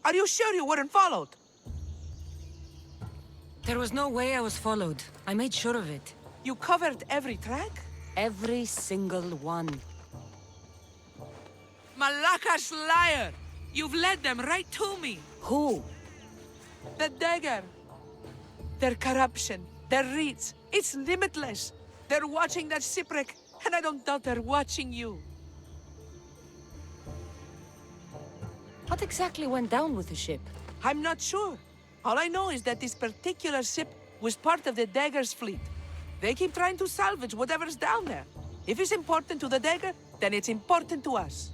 Are you sure you weren't followed? There was no way I was followed. I made sure of it. You covered every track? Every single one. Malaka's liar! You've led them right to me! Who? The dagger! Their corruption, their reach, it's limitless! They're watching that shipwreck, and I don't doubt they're watching you. What exactly went down with the ship? I'm not sure. All I know is that this particular ship was part of the Dagger's fleet. They keep trying to salvage whatever's down there. If it's important to the Dagger, then it's important to us.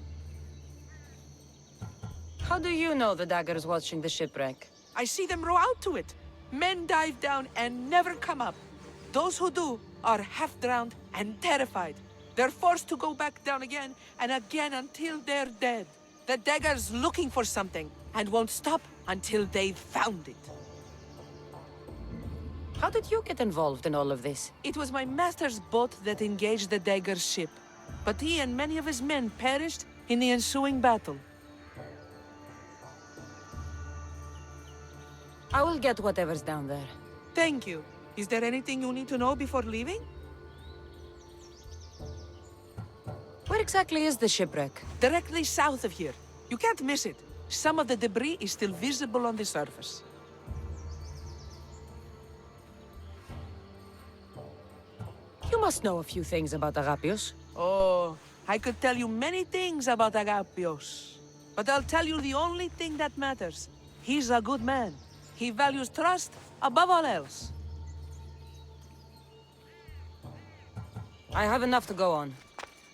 How do you know the Dagger's watching the shipwreck? I see them row out to it. Men dive down and never come up. Those who do are half-drowned and terrified. They're forced to go back down again and again until they're dead. The Dagger's looking for something and won't stop until they've found it. How did you get involved in all of this? It was my master's boat that engaged the Dagger's ship, but he and many of his men perished in the ensuing battle. I will get whatever's down there. Thank you. Is there anything you need to know before leaving? Where exactly is the shipwreck? Directly south of here. You can't miss it. Some of the debris is still visible on the surface. You must know a few things about Agapios. Oh, I could tell you many things about Agapios. But I'll tell you the only thing that matters. He's a good man. He values trust above all else. I have enough to go on.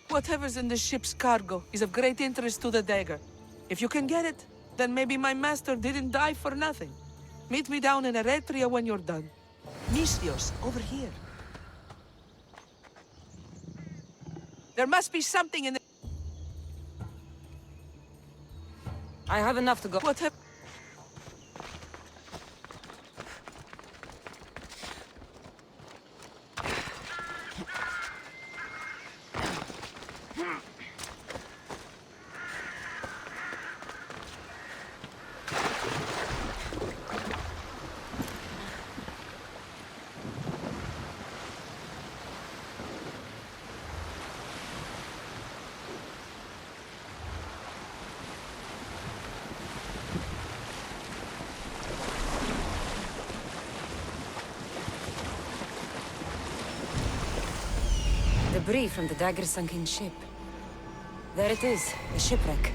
Whatever's in the ship's cargo is of great interest to the Dagger. If you can get it, then maybe my master didn't die for nothing. Meet me down in Eretria when you're done. Misthios, over here. There must be something in the... I have enough to go. What happened? Debris from the Dagger's sunken ship. There it is, the shipwreck.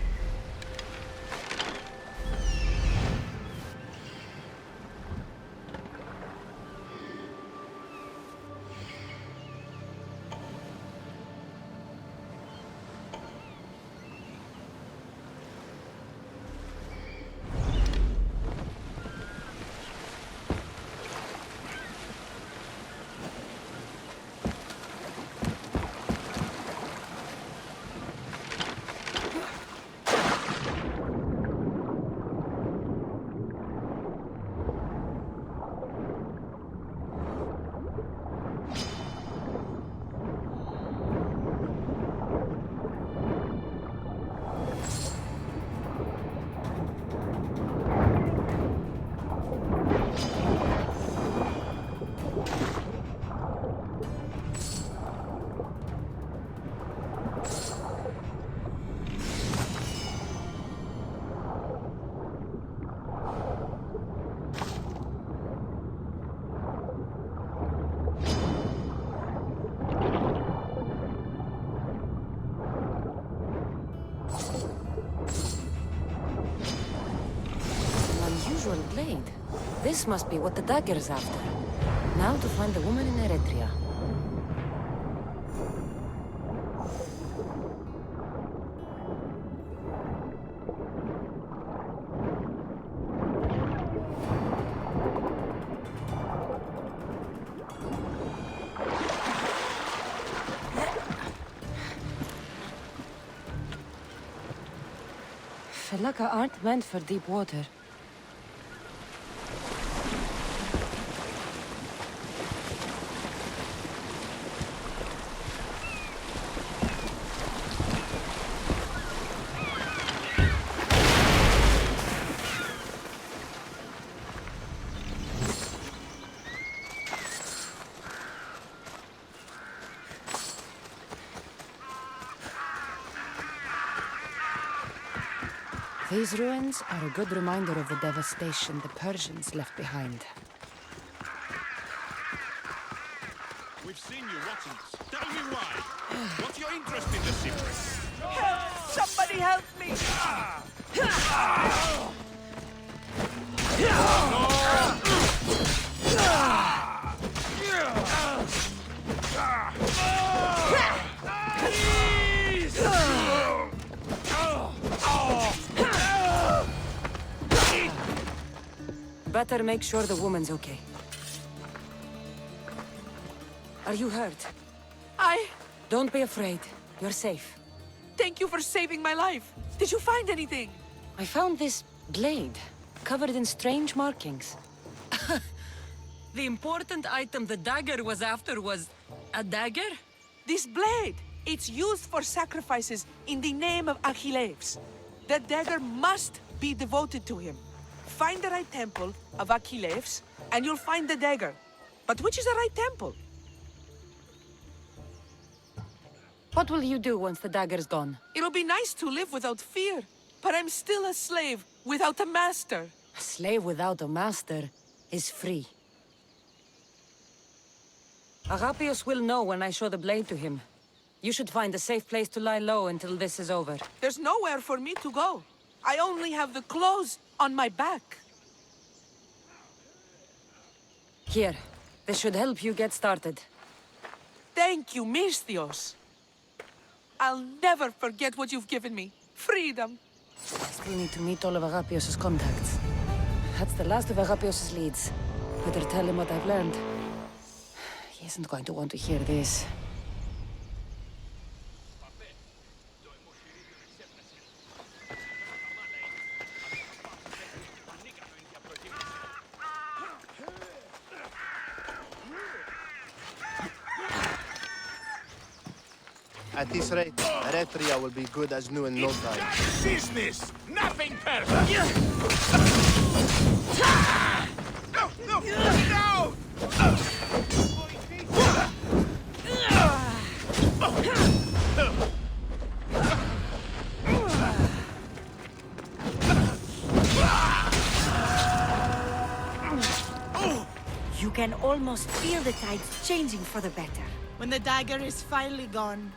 Blade. This must be what the Dagger is after. Now to find the woman in Eretria. Felaka aren't meant for deep water. These ruins are a good reminder of the devastation the Persians left behind. We've seen you watching us. Tell me why. What's your interest in the secret? Help! Somebody help me! Better make sure the woman's okay. Are you hurt? Don't be afraid. You're safe. Thank you for saving my life. Did you find anything? I found this blade, covered in strange markings. The important item the dagger was after was a dagger? This blade, it's used for sacrifices in the name of Achilles. The dagger must be devoted to him. Find the right temple of Achilles, and you'll find the dagger. But which is the right temple? What will you do once the dagger's gone? It'll be nice to live without fear, but I'm still a slave without a master. A slave without a master is free. Agapios will know when I show the blade to him. You should find a safe place to lie low until this is over. There's nowhere for me to go. I only have the clothes on my back. Here, this should help you get started. Thank you, Misthios. I'll never forget what you've given me. Freedom. I still need to meet all of Agapios' contacts. That's the last of Agapios' leads. Better tell him what I've learned. He isn't going to want to hear this. At this rate, Eretria will be good as new in no time. Business! Nothing perfect! No! No! No! You can almost feel the tides changing for the better. When the dagger is finally gone,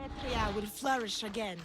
Etria will flourish again.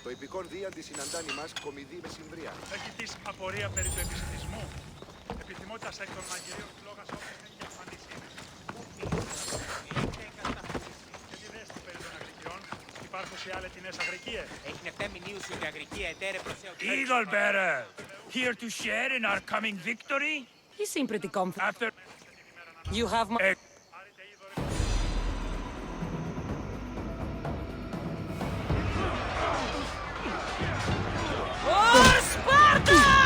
Το υπηκόν δίαντι συναντάνει μας κομιδή με συμβρία. Έχει της απορία περί του επισητισμού. Επιθυμότητας εκ των μαγειρίων φλόγας όπως έχει εμφανίσει είναι. Και τι δέστη περί των αγρικιών. Υπάρχουν σε άλλες τινές αγρικίες. Έχει φεμινίους και αγρικία ετέρε προσέω. Eagle bearer, here to share in our coming victory? You seem pretty confident. After You have my... For Sparta!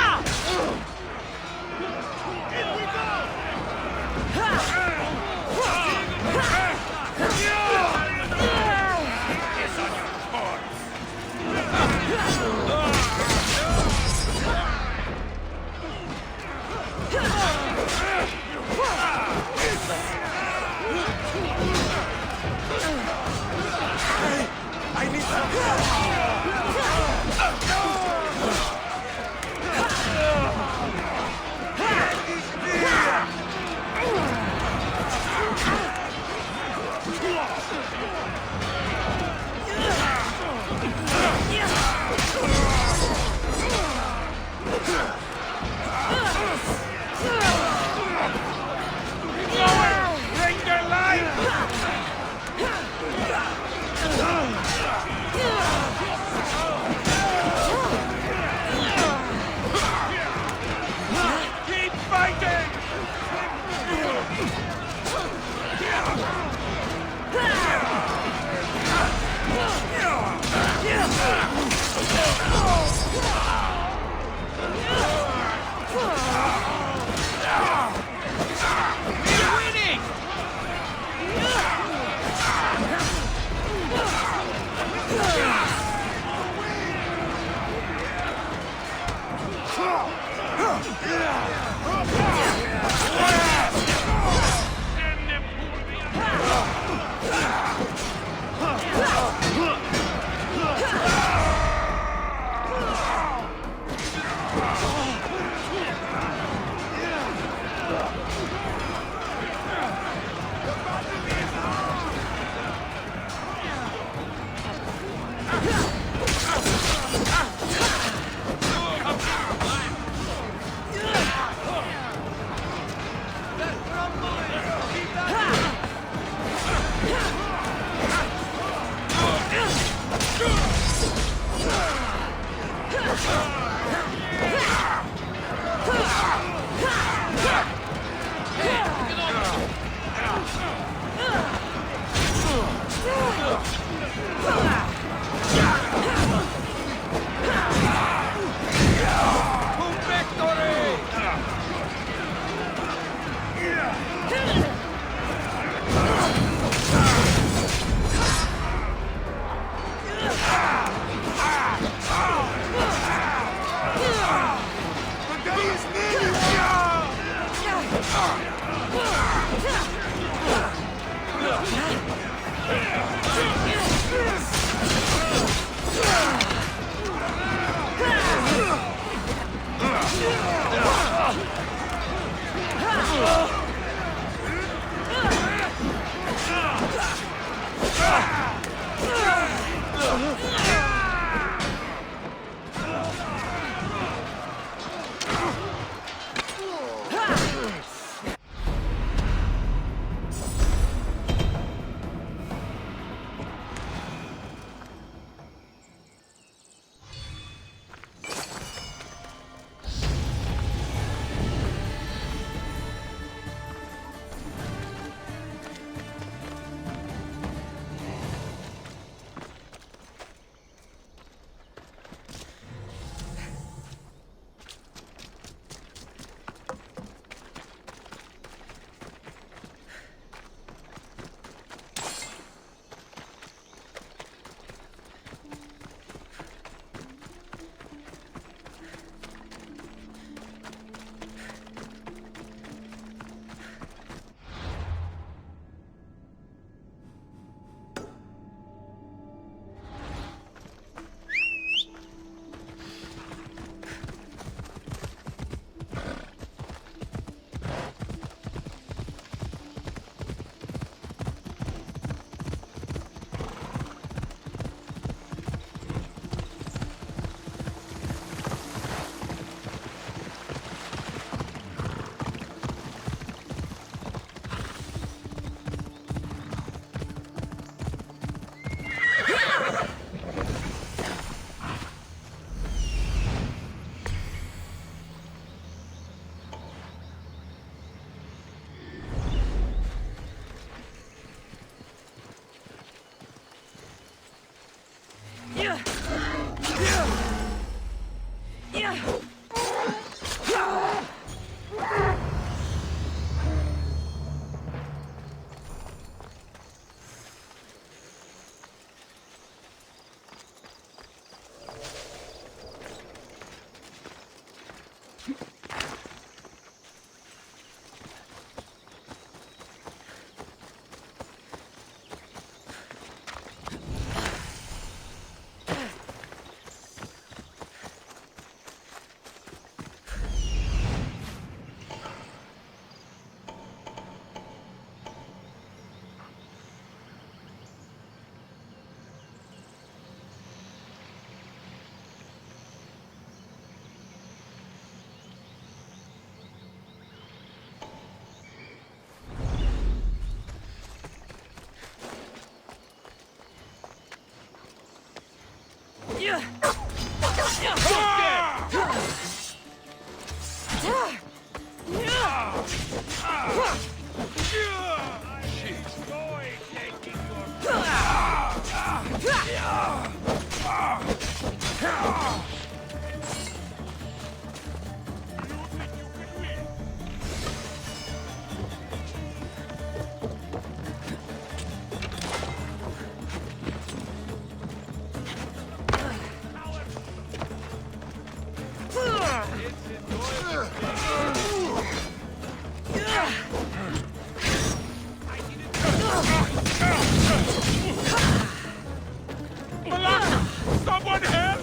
Someone help!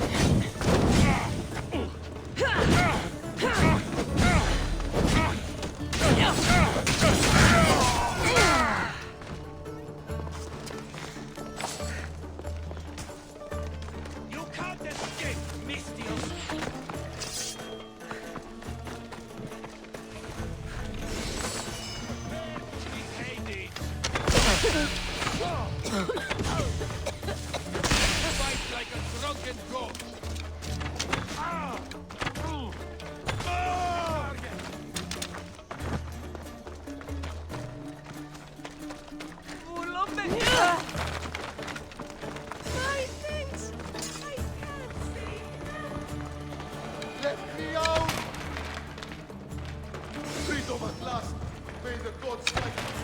You can't escape, Mistios. Hades. Fight like a drunken goat. Let me out! Freedom at last! May the gods guide you!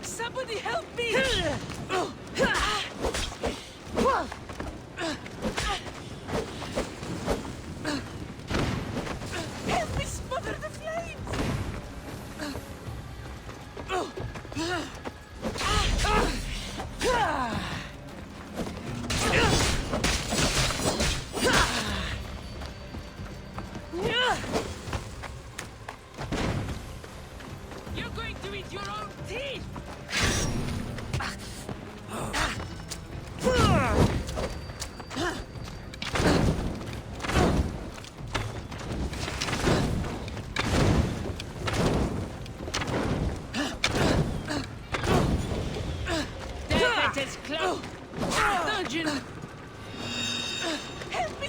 Somebody help me! Help me smother the flames! You're going to eat your own teeth! Damn it, it's close! Dungeon! Help me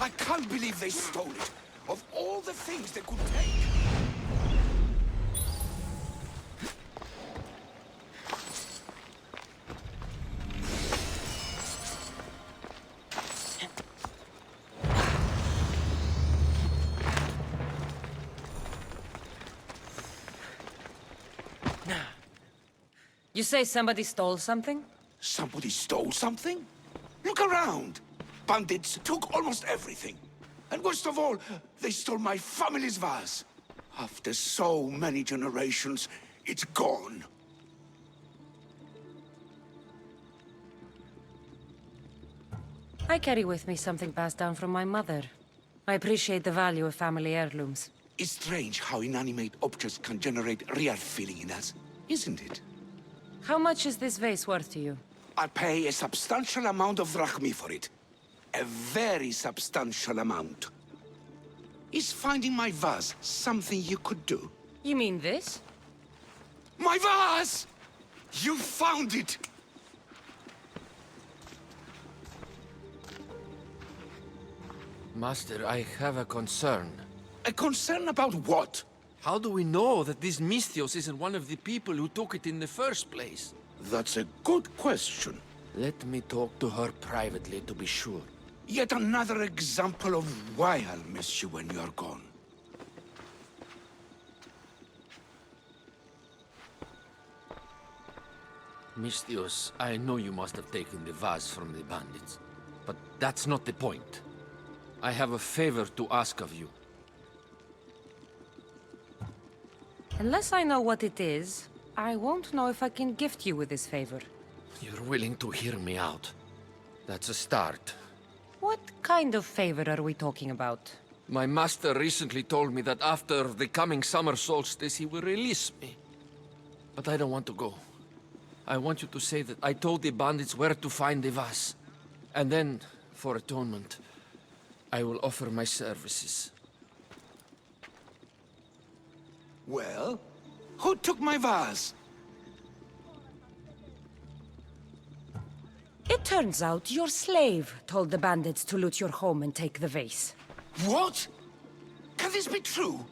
I can't believe they stole it. Of all the things they could take. You say somebody stole something? Somebody stole something? Look around. Bandits took almost everything. And worst of all, they stole my family's vase. After so many generations, it's gone. I carry with me something passed down from my mother. I appreciate the value of family heirlooms. It's strange how inanimate objects can generate real feeling in us, isn't it? How much is this vase worth to you? I'll pay a substantial amount of drachmi for it. A very substantial amount. Is finding my vase something you could do? You mean this? My vase! You found it! Master, I have a concern. A concern about what? How do we know that this Misthios isn't one of the people who took it in the first place? That's a good question. Let me talk to her privately to be sure. Yet another example of why I'll miss you when you're gone. Misthios, I know you must have taken the vase from the bandits. But that's not the point. I have a favor to ask of you. Unless I know what it is, I won't know if I can gift you with this favor. You're willing to hear me out. That's a start. What kind of favor are we talking about? My master recently told me that after the coming summer solstice, he will release me. But I don't want to go. I want you to say that I told the bandits where to find the vase. And then, for atonement, I will offer my services. Well, who took my vase? It turns out your slave told the bandits to loot your home and take the vase. What? Can this be true?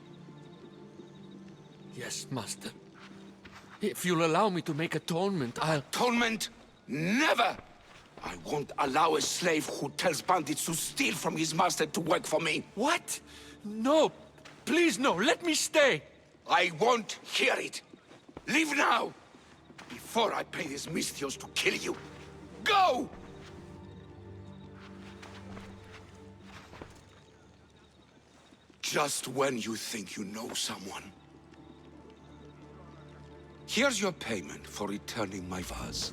Yes, master. If you'll allow me to make atonement, I'll... Atonement? Never! I won't allow a slave who tells bandits to steal from his master to work for me. What? No! Please, no! Let me stay! I won't hear it! Leave now! Before I pay these Misthios to kill you! Go! Just when you think you know someone. Here's your payment for returning my vase.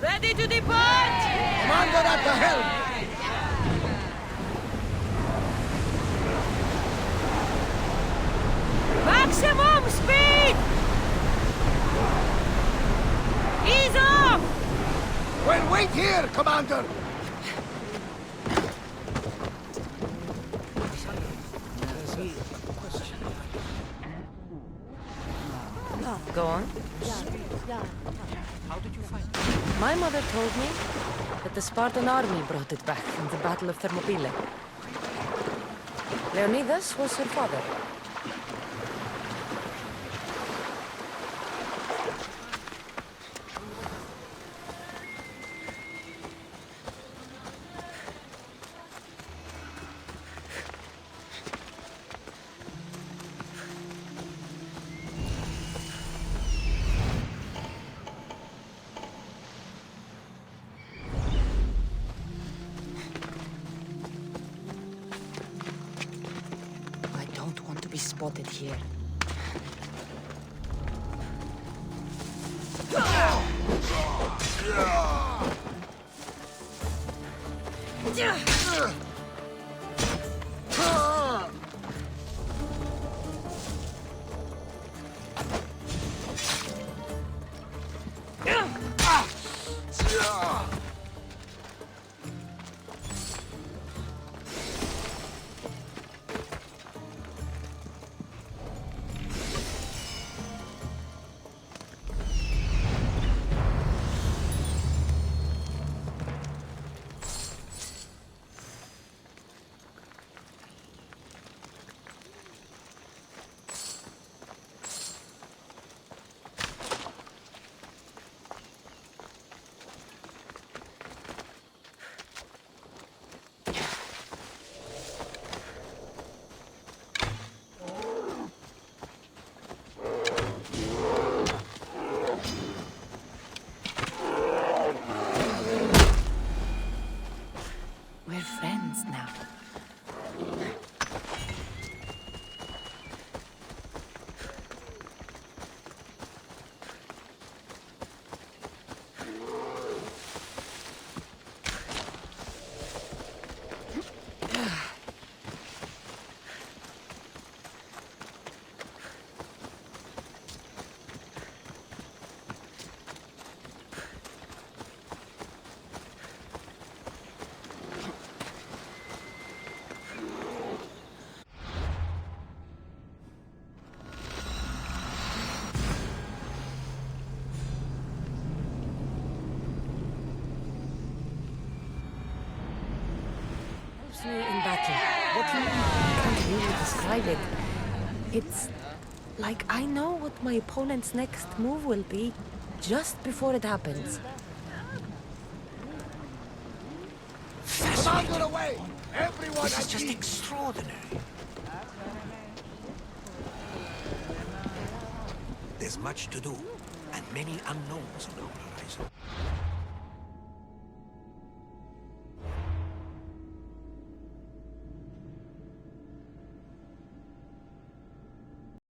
Ready to depart! Commander at the helm! Maximum speed! Ease off! Well, wait here, Commander! Go on. My mother told me that the Spartan army brought it back from the Battle of Thermopylae. Leonidas was her father. Be spotted here. me in battle. What do you mean? I can't really describe it. It's like I know what my opponent's next move will be just before it happens. Fascinating. away! Everyone This is just extraordinary. There's much to do, and many unknowns on our horizon.